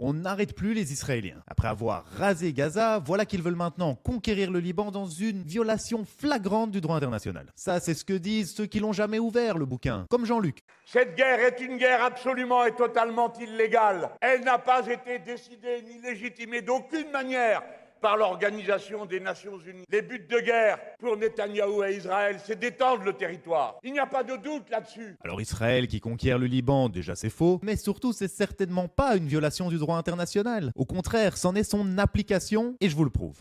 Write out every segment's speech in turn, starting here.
On n'arrête plus les Israéliens. Après avoir rasé Gaza, voilà qu'ils veulent maintenant conquérir le Liban dans une violation flagrante du droit international. Ça, c'est ce que disent ceux qui l'ont jamais ouvert, le bouquin, comme Jean-Luc. Cette guerre est une guerre absolument et totalement illégale. Elle n'a pas été décidée ni légitimée d'aucune manière par l'Organisation des Nations Unies. Les buts de guerre pour Netanyahou et Israël, c'est d'étendre le territoire. Il n'y a pas de doute là-dessus. Alors Israël qui conquiert le Liban, déjà c'est faux, mais surtout c'est certainement pas une violation du droit international. Au contraire, c'en est son application, et je vous le prouve.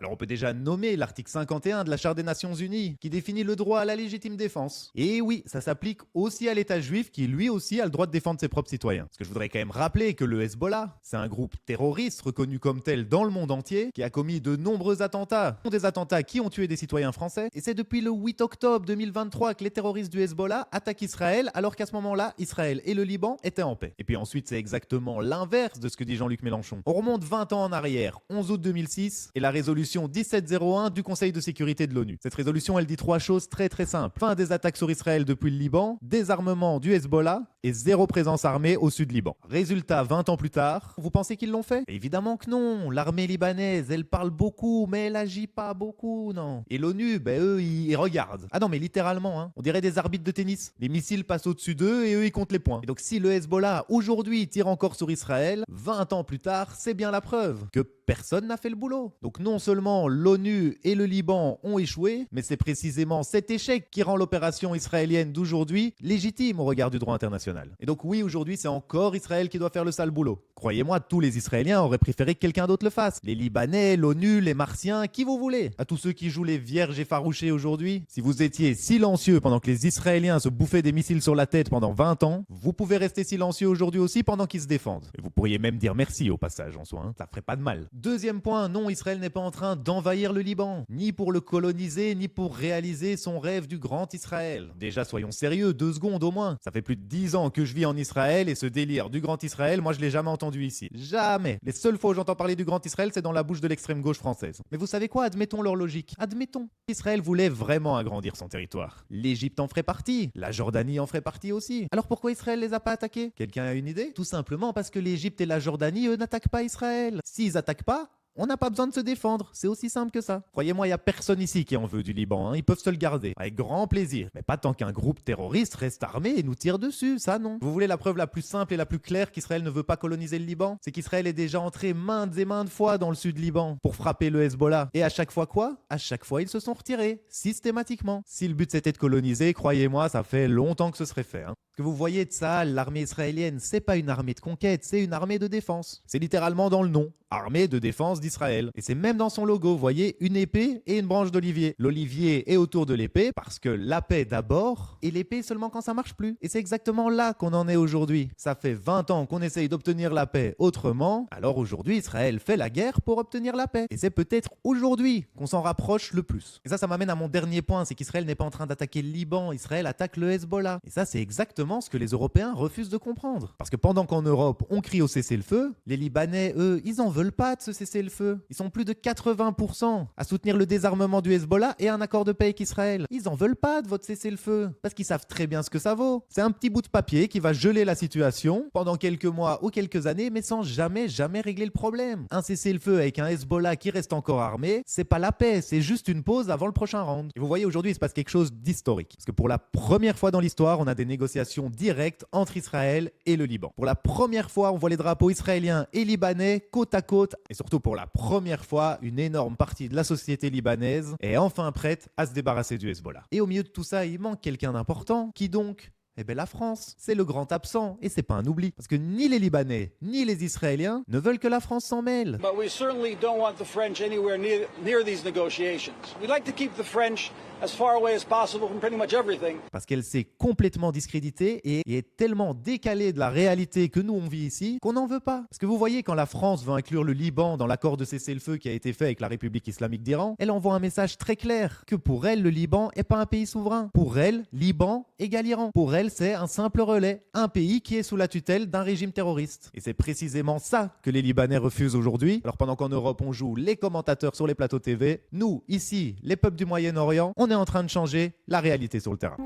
Alors on peut déjà nommer l'article 51 de la Charte des Nations Unies, qui définit le droit à la légitime défense. Et oui, ça s'applique aussi à l'État juif, qui lui aussi a le droit de défendre ses propres citoyens. Parce que je voudrais quand même rappeler que le Hezbollah, c'est un groupe terroriste reconnu comme tel dans le monde entier, qui a commis de nombreux attentats. Des attentats qui ont tué des citoyens français. Et c'est depuis le 8 octobre 2023 que les terroristes du Hezbollah attaquent Israël, alors qu'à ce moment-là, Israël et le Liban étaient en paix. Et puis ensuite, c'est exactement l'inverse de ce que dit Jean-Luc Mélenchon. On remonte 20 ans en arrière, 11 août 2006, et la résolution 1701 du Conseil de sécurité de l'ONU. Cette résolution, elle dit 3 choses très très simples. Fin des attaques sur Israël depuis le Liban, désarmement du Hezbollah et zéro présence armée au sud Liban. Résultat, 20 ans plus tard, vous pensez qu'ils l'ont fait? Évidemment que non. L'armée libanaise, elle parle beaucoup, mais elle agit pas beaucoup, non. Et l'ONU, eux, ils regardent. Ah non, mais littéralement, hein. On dirait des arbitres de tennis. Les missiles passent au-dessus d'eux et eux, ils comptent les points. Et donc si le Hezbollah, aujourd'hui, tire encore sur Israël, 20 ans plus tard, c'est bien la preuve que personne n'a fait le boulot. Donc non seulement l'ONU et le Liban ont échoué, mais c'est précisément cet échec qui rend l'opération israélienne d'aujourd'hui légitime au regard du droit international. Et donc oui, aujourd'hui, c'est encore Israël qui doit faire le sale boulot. Croyez-moi, tous les Israéliens auraient préféré que quelqu'un d'autre le fasse. Les Libanais, l'ONU, les Martiens, qui vous voulez. À tous ceux qui jouent les vierges effarouchés aujourd'hui, si vous étiez silencieux pendant que les Israéliens se bouffaient des missiles sur la tête pendant 20 ans, vous pouvez rester silencieux aujourd'hui aussi pendant qu'ils se défendent. Et vous pourriez même dire merci au passage en soi, hein. Ça ferait pas de mal. Deuxième point, non, Israël n'est pas en train d'envahir le Liban, ni pour le coloniser, ni pour réaliser son rêve du grand Israël. Déjà, soyons sérieux, 2 secondes au moins. Ça fait plus de 10 ans que je vis en Israël et ce délire du grand Israël, moi je l'ai jamais entendu ici. Jamais. Les seules fois où j'entends parler du grand Israël, c'est dans la bouche de l'extrême gauche française. Mais vous savez quoi? Admettons leur logique. Admettons. Israël voulait vraiment agrandir son territoire. L'Égypte en ferait partie. La Jordanie en ferait partie aussi. Alors pourquoi Israël les a pas attaqués? Quelqu'un a une idée? Tout simplement parce que l'Égypte et la Jordanie, eux, n'attaquent pas Israël. S'ils attaquent pas, on n'a pas besoin de se défendre, c'est aussi simple que ça. Croyez-moi, il n'y a personne ici qui en veut du Liban, hein. Ils peuvent se le garder, avec grand plaisir. Mais pas tant qu'un groupe terroriste reste armé et nous tire dessus, ça non. Vous voulez la preuve la plus simple et la plus claire qu'Israël ne veut pas coloniser le Liban? C'est qu'Israël est déjà entré maintes et maintes fois dans le sud Liban pour frapper le Hezbollah. Et à chaque fois quoi? À chaque fois ils se sont retirés, systématiquement. Si le but c'était de coloniser, croyez-moi, ça fait longtemps que ce serait fait, hein. Que vous voyez de ça, l'armée israélienne, c'est pas une armée de conquête, c'est une armée de défense. C'est littéralement dans le nom, armée de défense d'Israël. Et c'est même dans son logo, vous voyez, une épée et une branche d'olivier. L'olivier est autour de l'épée parce que la paix d'abord et l'épée seulement quand ça marche plus. Et c'est exactement là qu'on en est aujourd'hui. Ça fait 20 ans qu'on essaye d'obtenir la paix autrement, alors aujourd'hui Israël fait la guerre pour obtenir la paix. Et c'est peut-être aujourd'hui qu'on s'en rapproche le plus. Et ça m'amène à mon dernier point, c'est qu'Israël n'est pas en train d'attaquer le Liban, Israël attaque le Hezbollah. Et ça c'est exactement ce que les Européens refusent de comprendre. Parce que pendant qu'en Europe, on crie au cessez-le-feu, les Libanais, eux, ils en veulent pas de ce cessez-le-feu. Ils sont plus de 80% à soutenir le désarmement du Hezbollah et un accord de paix avec Israël. Ils en veulent pas de votre cessez-le-feu. Parce qu'ils savent très bien ce que ça vaut. C'est un petit bout de papier qui va geler la situation pendant quelques mois ou quelques années, mais sans jamais régler le problème. Un cessez-le-feu avec un Hezbollah qui reste encore armé, c'est pas la paix, c'est juste une pause avant le prochain round. Et vous voyez, aujourd'hui, il se passe quelque chose d'historique. Parce que pour la première fois dans l'histoire, on a des négociations directes entre Israël et le Liban. Pour la première fois, on voit les drapeaux israéliens et libanais côte à côte. Et surtout, pour la première fois, une énorme partie de la société libanaise est enfin prête à se débarrasser du Hezbollah. Et au milieu de tout ça, il manque quelqu'un d'important. Qui donc? Eh bien la France, c'est le grand absent, et c'est pas un oubli, parce que ni les Libanais, ni les Israéliens ne veulent que la France s'en mêle. But we certainly don't want the French anywhere near these negotiations. We'd like to keep the French as far away as possible from pretty much everything. Parce qu'elle s'est complètement discréditée et est tellement décalée de la réalité que nous on vit ici qu'on n'en veut pas. Parce que vous voyez, quand la France veut inclure le Liban dans l'accord de cessez-le-feu qui a été fait avec la République islamique d'Iran, elle envoie un message très clair que pour elle, le Liban est pas un pays souverain. Pour elle, Liban égale Iran. Pour elle, c'est un simple relais, un pays qui est sous la tutelle d'un régime terroriste. Et c'est précisément ça que les Libanais refusent aujourd'hui. Alors pendant qu'en Europe on joue les commentateurs sur les plateaux TV, nous, ici, les peuples du Moyen-Orient, on est en train de changer la réalité sur le terrain.